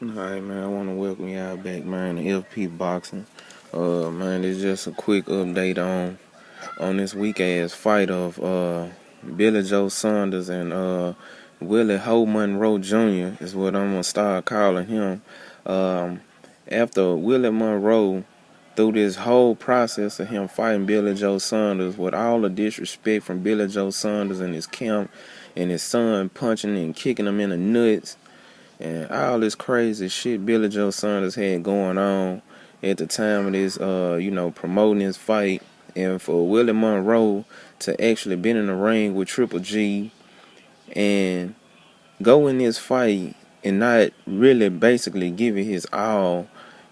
Alright, man, I want to welcome y'all back, man, to FP Boxing. Man, it's just a quick update on this weak ass fight of Billy Joe Saunders and Willie Monroe Jr. is what I'm gonna start calling him. After Willie Monroe, through this whole process of him fighting Billy Joe Saunders, with all the disrespect from Billy Joe Saunders and his camp and his son punching and kicking him in the nuts. And all this crazy shit Billy Joe Saunders had going on at the time of this, promoting his fight. And for Willie Monroe to actually been in the ring with Triple G and go in this fight and not really basically give it his all,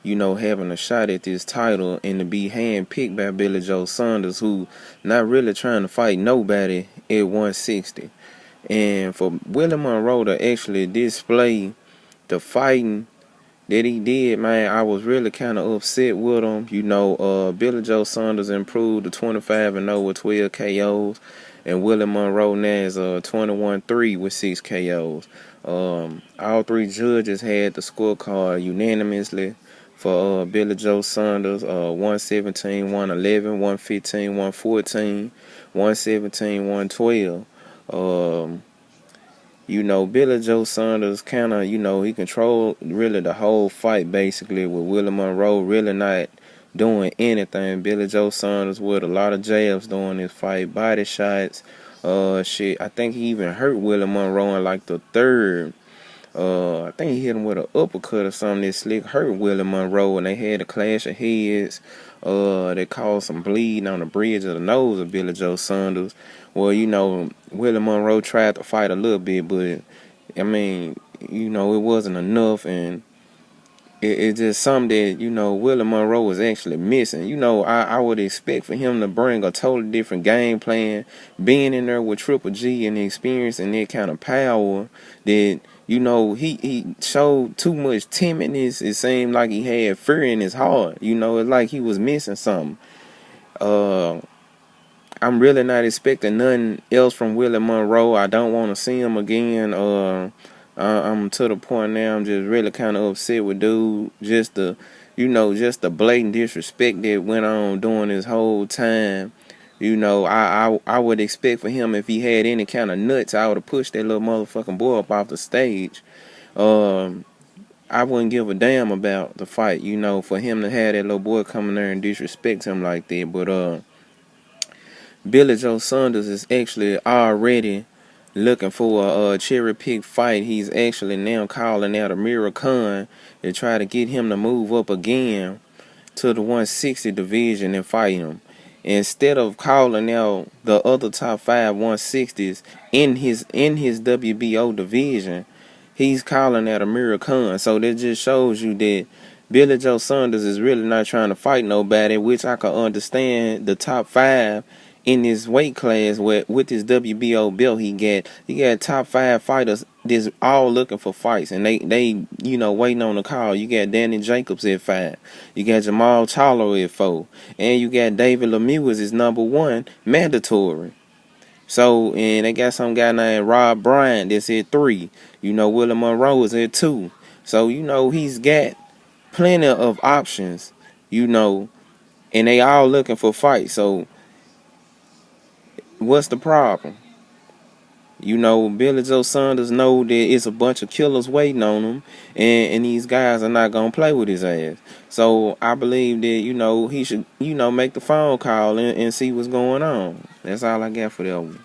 having a shot at this title and to be handpicked by Billy Joe Saunders, who not really trying to fight nobody at 160. And for Willie Monroe to actually display the fighting that he did, man, I was really kind of upset with him. Billy Joe Saunders improved to 25-0 with 12 KOs, and Willie Monroe now is 21-3 with 6 KOs. All three judges had the scorecard unanimously for Billy Joe Saunders: 117, 111, 115, 114, 117, 112. Billy Joe Saunders kind of, he controlled really the whole fight basically, with Willie Monroe really not doing anything. Billy Joe Saunders with a lot of jabs during this fight, body shots, I think he even hurt Willie Monroe in like the third. I think he hit him with an uppercut or something that slick hurt Willie Monroe, and they had a clash of heads. They caused some bleeding on the bridge of the nose of Billy Joe Saunders. Well, Willie Monroe tried to fight a little bit, but I mean, it wasn't enough, and it's just something that, Willie Monroe was actually missing. I would expect for him to bring a totally different game plan, being in there with Triple G and the experience and that kind of power that, he showed too much timidness. It seemed like he had fear in his heart. It's like he was missing something. I'm really not expecting nothing else from Willie Monroe. I don't want to see him again. I'm to the point now, I'm just really kind of upset with dude. Just the blatant disrespect that went on during this whole time. I would expect for him, if he had any kind of nuts, I would have pushed that little motherfucking boy up off the stage. I wouldn't give a damn about the fight, for him to have that little boy coming there and disrespect him like that. But Billy Joe Saunders is actually already looking for a cherry pick fight. He's actually now calling out Amir Khan to try to get him to move up again to the 160 division and fight him. Instead of calling out the other top 5 160s in his WBO division, he's calling out Amir Khan. So that just shows you that Billy Joe Saunders is really not trying to fight nobody, which I can understand. The top 5 in this weight class with his WBO belt, he got top 5 fighters that's all looking for fights, and they waiting on the call. You got Danny Jacobs at 5, you got Jamal Charlo at 4, and you got David Lemieux as his number 1 mandatory. So, and they got some guy named Rob Bryant that's at 3. Willie Monroe is at 2. So, he's got plenty of options, and they all looking for fights. So what's the problem? Billy Joe Saunders know that it's a bunch of killers waiting on him, and these guys are not gonna play with his ass. So I believe that he should make the phone call and see what's going on. That's all I got for that one.